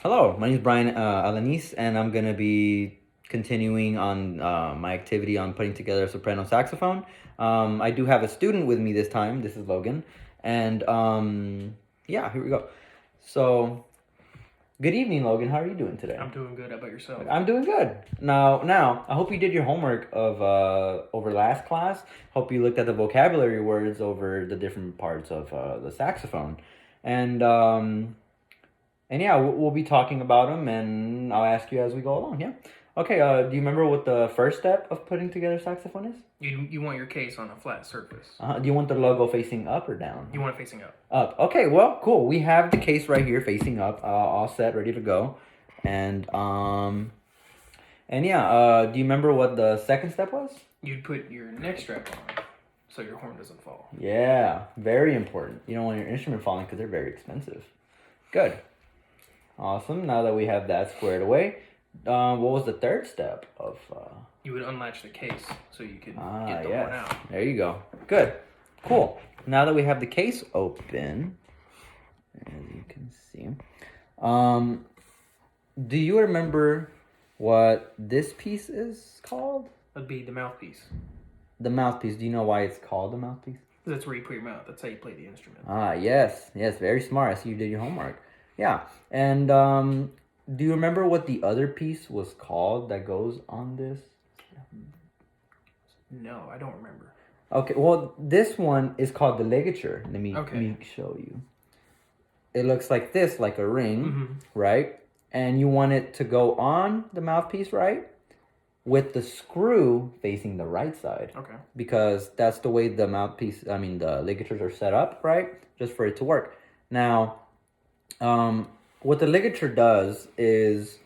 Hello, my name is Brian Alanis, and I'm going to be continuing on my activity on putting together a soprano saxophone. I do have a student with me this time. This is Logan. And yeah, here we go. So, good evening, Logan. How are you doing today? I'm doing good. How about yourself? I'm doing good. Now, I hope you did your homework of over last class. Hope you looked at the vocabulary words over the different parts of the saxophone. And yeah, we'll be talking about them, and I'll ask you as we go along. Yeah. Okay. Do you remember what the first step of putting together a saxophone is? You want your case on a flat surface. Do you want the logo facing up or down? You want it facing up. Up. Okay. Well, cool. We have the case right here facing up, all set, ready to go, and yeah. Do you remember what the second step was? You'd put your neck strap on, so your horn doesn't fall. Yeah. Very important. You don't want your instrument falling because they're very expensive. Good. Awesome. Now that we have that squared away, what was the third step of? You would unlatch the case so you could get the horn out. There you go. Good. Cool. Now that we have the case open, as you can see, do you remember what this piece is called? That'd be the mouthpiece. The mouthpiece. Do you know why it's called the mouthpiece? That's where you put your mouth. That's how you play the instrument. Yes. Very smart. I see you did your homework. Yeah. And do you remember what the other piece was called that goes on this? No, I don't remember. Okay, well, this one is called the ligature. Let me show you. It looks like this, like a ring, right? And you want it to go on the mouthpiece, right? With the screw facing the right side. Okay. Because that's the way the the ligatures are set up, right? Just for it to work. Now, what the ligature does is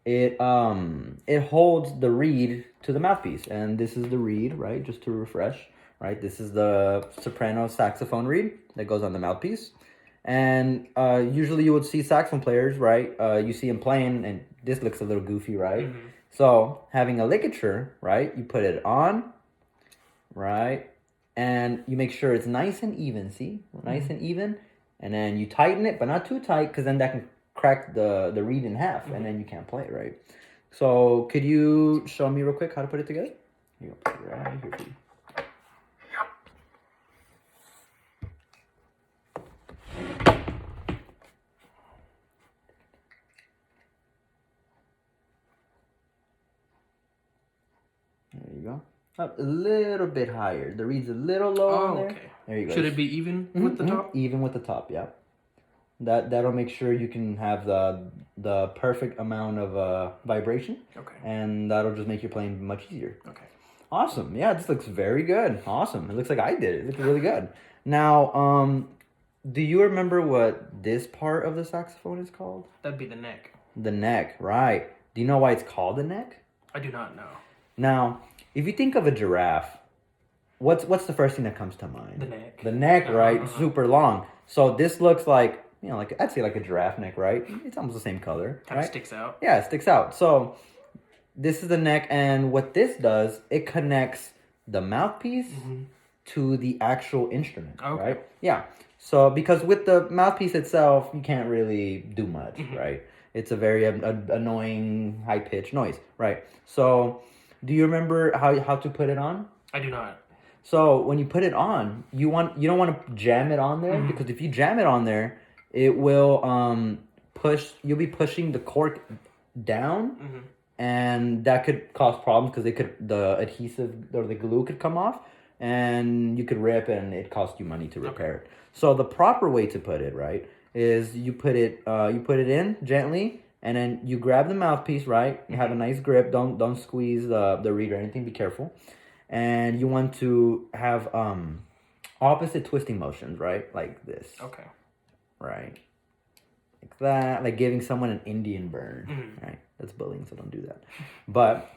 it holds the reed to the mouthpiece, and this is the reed, right? Just to refresh, right? This is the soprano saxophone reed that goes on the mouthpiece, and usually you would see saxophone players, right? You see them playing, and this looks a little goofy, right? So having a ligature, right? You put it on, right, and you make sure it's nice and even. See, nice and even. And then you tighten it, but not too tight, because then that can crack the reed in half, and then you can't play it, right? So could you show me real quick how to put it together? Here, I'll put it right here for you. There you go. Up a little bit higher. The reed's a little low in there. Okay. There you go. Should it be even with the top? Even with the top, yeah. That'll make sure you can have the perfect amount of vibration. Okay. And that'll just make your playing much easier. Okay. Awesome. Yeah, this looks very good. Awesome. It looks like I did it. It looks really good. Now, do you remember what this part of the saxophone is called? That'd be the neck. The neck, right. Do you know why it's called the neck? I do not know. Now, if you think of a giraffe, what's the first thing that comes to mind? The neck. The neck, right? Super long. So this looks like, like I'd say like a giraffe neck, right? It's almost the same color. Kind of sticks out. Yeah, it sticks out. So this is the neck, and what this does, it connects the mouthpiece to the actual instrument, right? Yeah. So because with the mouthpiece itself, you can't really do much, right? It's a very annoying high-pitched noise, right? So do you remember how to put it on? I do not. So when you put it on, you don't want to jam it on there, because if you jam it on there, it will you'll be pushing the cork down, and that could cause problems, because the adhesive or the glue could come off, and you could rip, and it costs you money to repair it. So the proper way to put it, right, is you put it in gently, and then you grab the mouthpiece, right? You have a nice grip. Don't squeeze the reed or anything. Be careful. And you want to have opposite twisting motions, right? Like this. Okay. Right. Like that. Like giving someone an Indian burn. Right? That's bullying, so don't do that. But,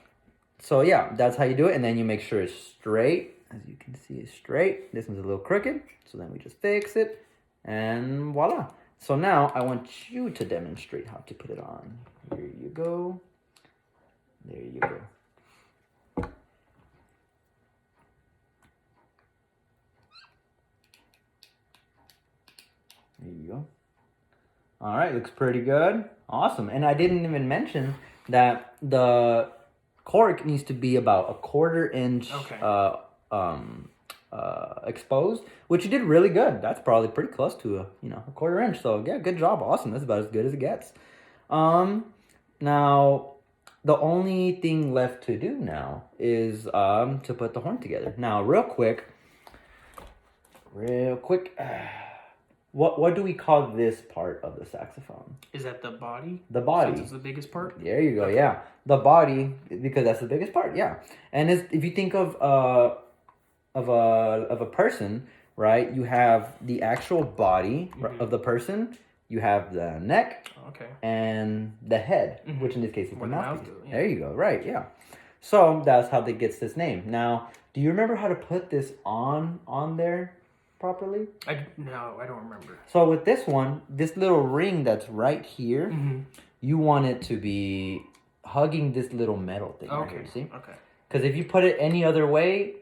so yeah, that's how you do it. And then you make sure it's straight. As you can see, it's straight. This one's a little crooked. So then we just fix it. And voila. So now I want you to demonstrate how to put it on. Here you go. There you go. There you go. All right, looks pretty good. Awesome. And I didn't even mention that the cork needs to be about a 1/4 inch exposed, which you did really good. That's probably pretty close to a 1/4 inch. So yeah, good job. Awesome. That's about as good as it gets. Now the only thing left to do now is to put the horn together. Now real quick, what do we call this part of the saxophone? Is that the body? The body. Since it's the biggest part? There you go, okay. Yeah. The body, because that's the biggest part, yeah. And if you think of a person, right? You have the actual body of the person, you have the neck, and the head, which in this case is the mouthpiece. Yeah. There you go, right, yeah. So that's how it gets this name. Now, do you remember how to put this on there properly? No, I don't remember. So with this one, this little ring that's right here, you want it to be hugging this little metal thing right here, see? Okay. Because if you put it any other way,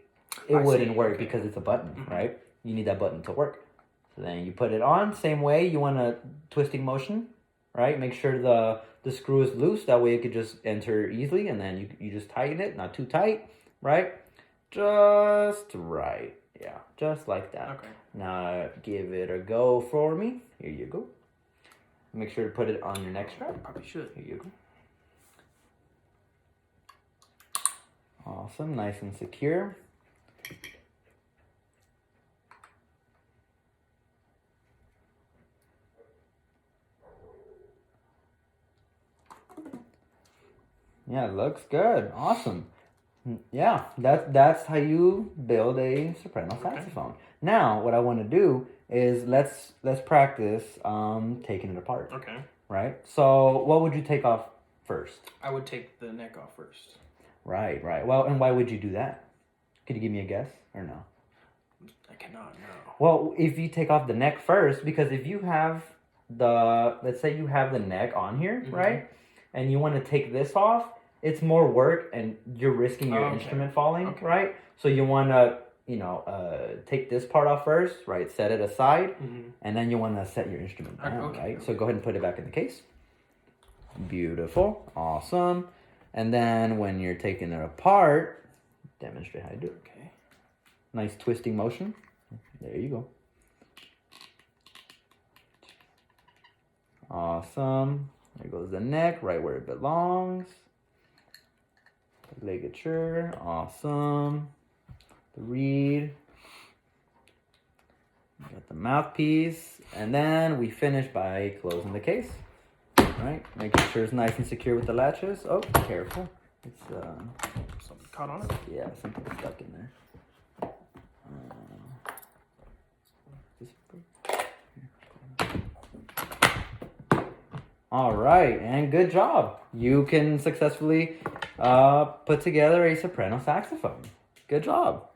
it wouldn't work because it's a button, right? You need that button to work. So then you put it on, same way, you want a twisting motion, right? Make sure the screw is loose, that way it could just enter easily, and then you just tighten it, not too tight, right? Just right. Yeah, just like that. Okay. Now give it a go for me. Here you go. Make sure to put it on your neck strap. Probably should. Here you go. Awesome, nice and secure. Yeah, it looks good. Awesome. Yeah, that's how you build a soprano saxophone. Now, what I want to do is let's practice taking it apart. Okay. Right? So, what would you take off first? I would take the neck off first. Right. Well, and why would you do that? Could you give me a guess or no? I cannot, no. Well, if you take off the neck first, because if you have let's say you have the neck on here, right? And you want to take this off, it's more work and you're risking your instrument falling, right? So you want to, take this part off first, right? Set it aside, and then you want to set your instrument down, right? So go ahead and put it back in the case. Beautiful. Awesome. And then when you're taking it apart, demonstrate how to do it. Okay. Nice twisting motion. There you go. Awesome. There goes the neck, right where it belongs. The ligature, awesome. The reed. Got the mouthpiece. And then we finish by closing the case. Right? Making sure it's nice and secure with the latches. Oh, careful. It's something caught on it? Yeah, something stuck in there. All right, and good job. You can successfully put together a soprano saxophone. Good job.